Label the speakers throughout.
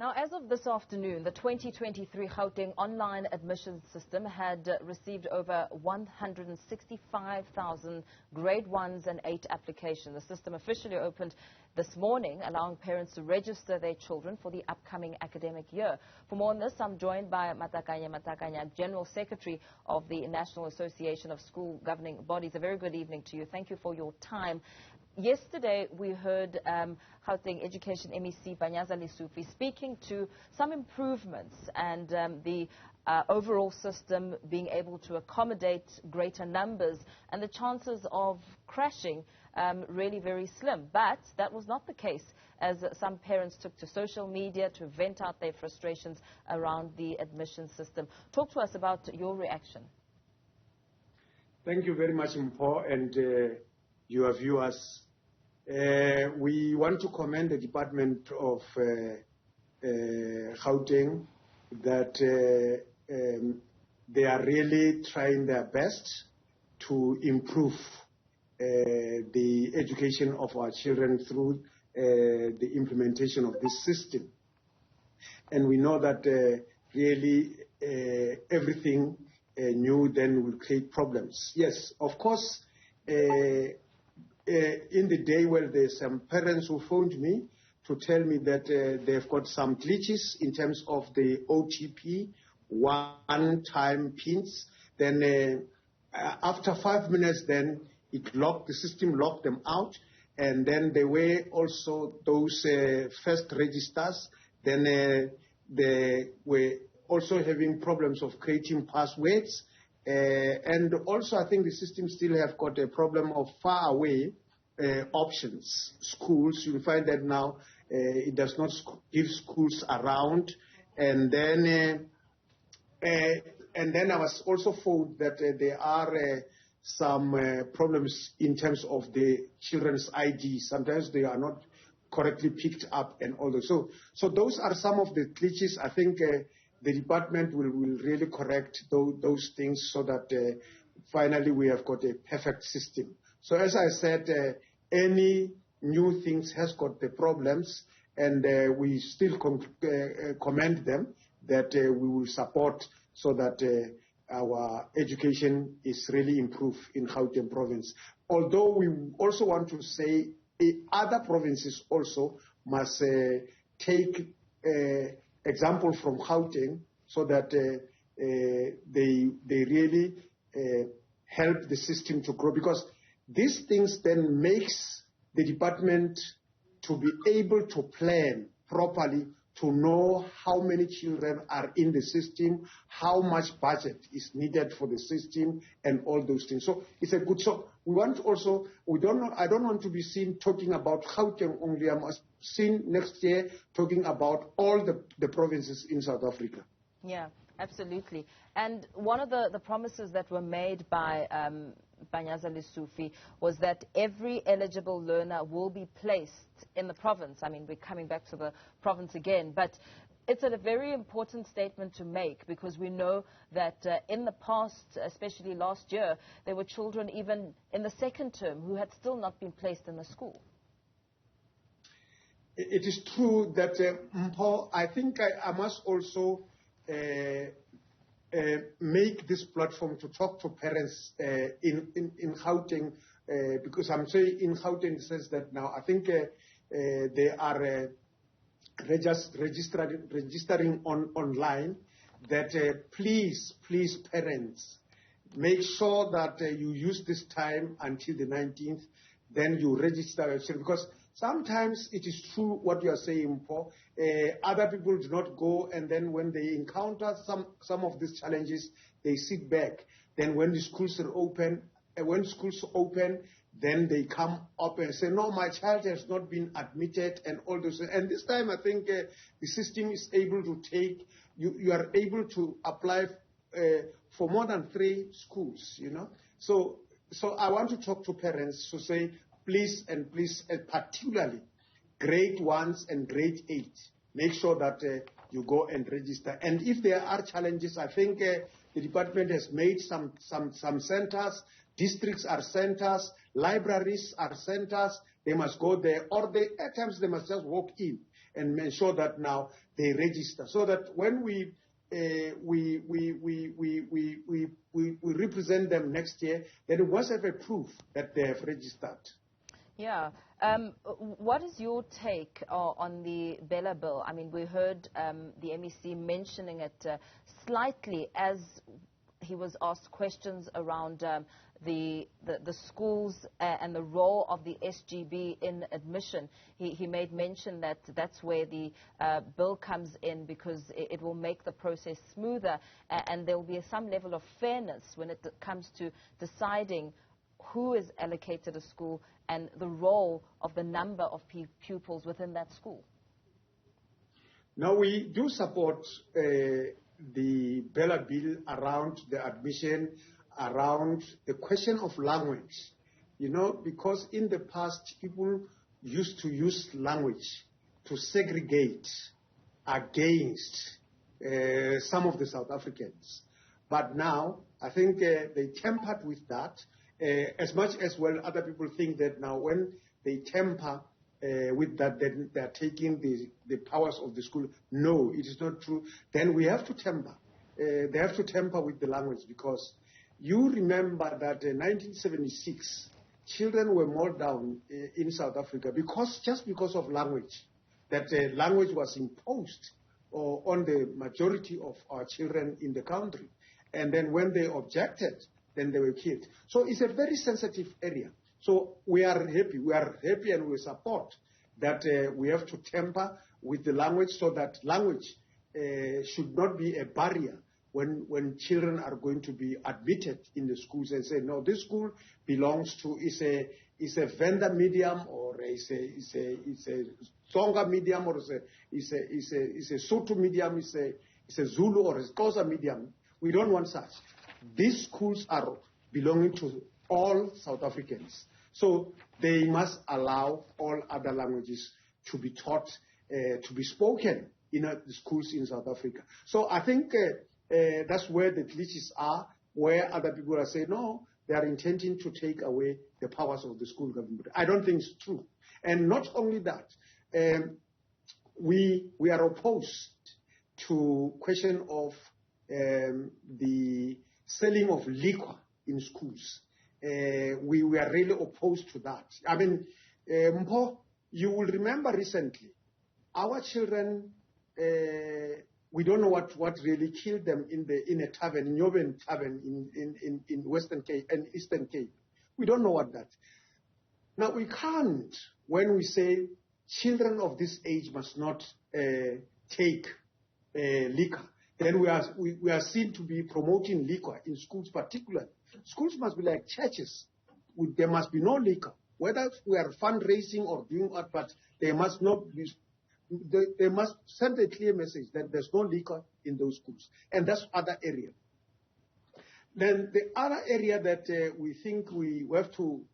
Speaker 1: Now, as of this afternoon, the 2023 Gauteng online admission system had received over 165,000 grade 1s and 8 applications. The system officially opened this morning, allowing parents to register their children for the upcoming academic year. For more on this, I'm joined by Matakanye Matakanya, General Secretary of the National Association of School Governing Bodies. A very good evening to you. Thank you for your time. Yesterday, we heard Gauteng Education MEC Panyaza Lesufi speaking to some improvements and the overall system being able to accommodate greater numbers and the chances of crashing really very slim. But that was not the case, as some parents took to social media to vent out their frustrations around the admission system. Talk to us about your reaction.
Speaker 2: Thank you very much, Mpho, and your viewers. We want to commend the Department of Gauteng that they are really trying their best to improve the education of our children through the implementation of this system. And we know that really everything new then will create problems. Yes, of course, in the day where there's some parents who phoned me to tell me that they've got some glitches in terms of the OTP, one-time pins. Then after 5 minutes, then the system locked them out. And then there were also those first registers. Then they were also having problems of creating passwords. And also, I think the system still have got a problem of far away options. Schools, you'll find that now it does not give schools around. And then I was also told that there are some problems in terms of the children's ID. Sometimes they are not correctly picked up and all those. So those are some of the glitches. I think the department will really correct those things so that finally we have got a perfect system. So as I said, any new things has got the problems, and we still commend them that we will support so that our education is really improved in Gauteng province. Although we also want to say other provinces also must take example from Gauteng so that they really help the system to grow, because these things then makes the department to be able to plan properly, to know how many children are in the system, how much budget is needed for the system, and all those things. So it's a good. So we want also, I don't want to be seen talking about Gauteng only. I must seen next year talking about all the provinces in South Africa.
Speaker 1: Yeah, absolutely. And one of the promises that were made by Panyaza Lesufi was that every eligible learner will be placed in the province. I mean, we're coming back to the province again, but it's a very important statement to make, because we know that in the past, especially last year, there were children even in the second term who had still not been placed in the school.
Speaker 2: It is true that, Mpho, I think I must also make this platform to talk to parents in Gauteng, because I'm saying in Gauteng says that now I think they are registering online, that please parents, make sure that you use this time until the 19th, then you register yourself, because sometimes it is true what you are saying, Paul. Other people do not go, and then when they encounter some of these challenges, they sit back. Then when the schools are open, then they come up and say, no, my child has not been admitted, and all those. And this time, I think the system is able to take, you are able to apply for more than 3 schools, you know. So I want to talk to parents to say, please, particularly grade 1s and grade 8, make sure that you go and register. And if there are challenges, I think the department has made some centers, districts are centers, libraries are centers. They must go there, or at times they must just walk in and ensure that now they register, so that when we represent them next year, then we must have a proof that they have registered.
Speaker 1: Yeah. What is your take on the Bella bill? I mean, we heard the MEC mentioning it slightly as he was asked questions around the schools and the role of the SGB in admission. He made mention that that's where the bill comes in, because it will make the process smoother, and there will be some level of fairness when it comes to deciding who is allocated a school and the role of the number of pupils within that school.
Speaker 2: Now, we do support the Bella bill around the admission, around the question of language. You know, because in the past, people used to use language to segregate against some of the South Africans. But now, I think they tempered with that. As much as, well, other people think that now when they temper with that, then they are taking the powers of the school. No, it is not true. Then we have to temper. They have to temper with the language, because you remember that in 1976, children were mowed down in South Africa just because of language. That language was imposed on the majority of our children in the country. And then when they objected, then they were killed. So it's a very sensitive area. So we are happy and we support that we have to temper with the language, so that language should not be a barrier when children are going to be admitted in the schools and say, no, this school belongs to, is a Venda medium, or is a Tsonga medium, or is a Sotho medium, is a Zulu or a Xhosa medium. We don't want such. These schools are belonging to all South Africans. So they must allow all other languages to be taught, to be spoken in the schools in South Africa. So I think that's where the glitches are, where other people are saying, no, they are intending to take away the powers of the school government. I don't think it's true. And not only that, we are opposed to question of the selling of liquor in schools. We were really opposed to that. I mean, Mpho, you will remember recently, our children, we don't know what really killed them in a tavern, Nyoben tavern in Western Cape and Eastern Cape. We don't know what that. Now, we can't, when we say children of this age must not take liquor, then we are seen to be promoting liquor in schools particularly. Schools must be like churches. There must be no liquor. Whether we are fundraising or doing what, but they must not be, they must send a clear message that there's no liquor in those schools. And that's other area. Then the other area that we think we have to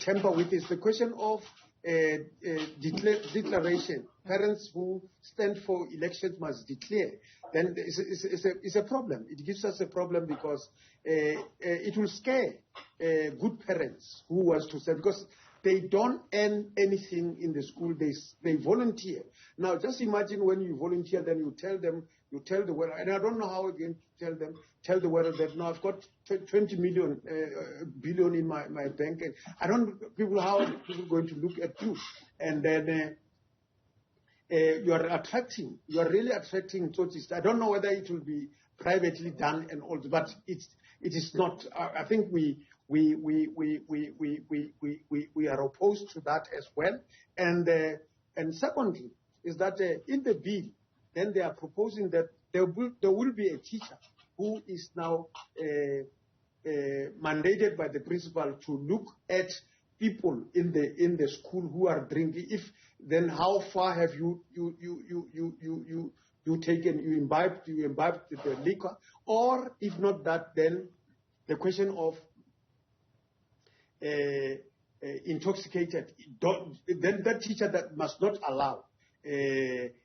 Speaker 2: temper with is the question of declaration. Parents who stand for elections must declare. Then it's a problem. It gives us a problem, because it will scare good parents who wants to stand, because they don't earn anything in the school. They volunteer. Now, just imagine when you volunteer, then you tell the world, and I don't know how again to tell the world that now I've got 20 billion in my bank, and I don't know how are people going to look at you, and then you are really attracting tourists. I don't know whether it will be privately done and all, but it is not. I think we are opposed to that as well. And secondly is that in the bill, then they are proposing that there will be a teacher who is now mandated by the principal to look at people in the school who are drinking. Then how far have you taken, you imbibed the liquor, or if not that, then the question of intoxicated. Then that teacher that must not allow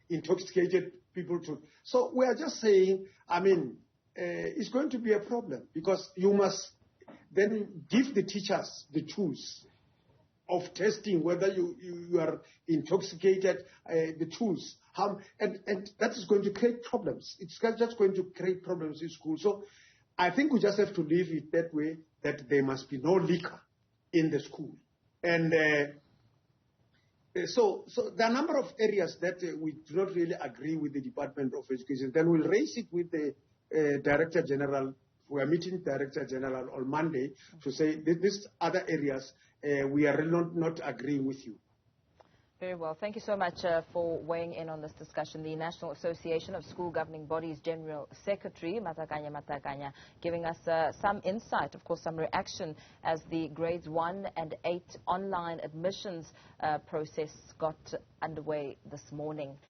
Speaker 2: intoxicated people to. So we are just saying, I mean, it's going to be a problem, because you must then give the teachers the tools of testing whether you are intoxicated, the tools, and that is going to create problems. It's just going to create problems in school. So I think we just have to leave it that way, that there must be no liquor in the school. And so there are a number of areas that we do not really agree with the Department of Education. Then we'll raise it with the Director General. We are meeting Director General on Monday to say these other areas we are really not agreeing with you.
Speaker 1: Very well. Thank you so much for weighing in on this discussion. The National Association of School Governing Bodies General Secretary, Matakanye Matakanya, giving us some insight, of course, some reaction as the grades 1 and 8 online admissions process got underway this morning.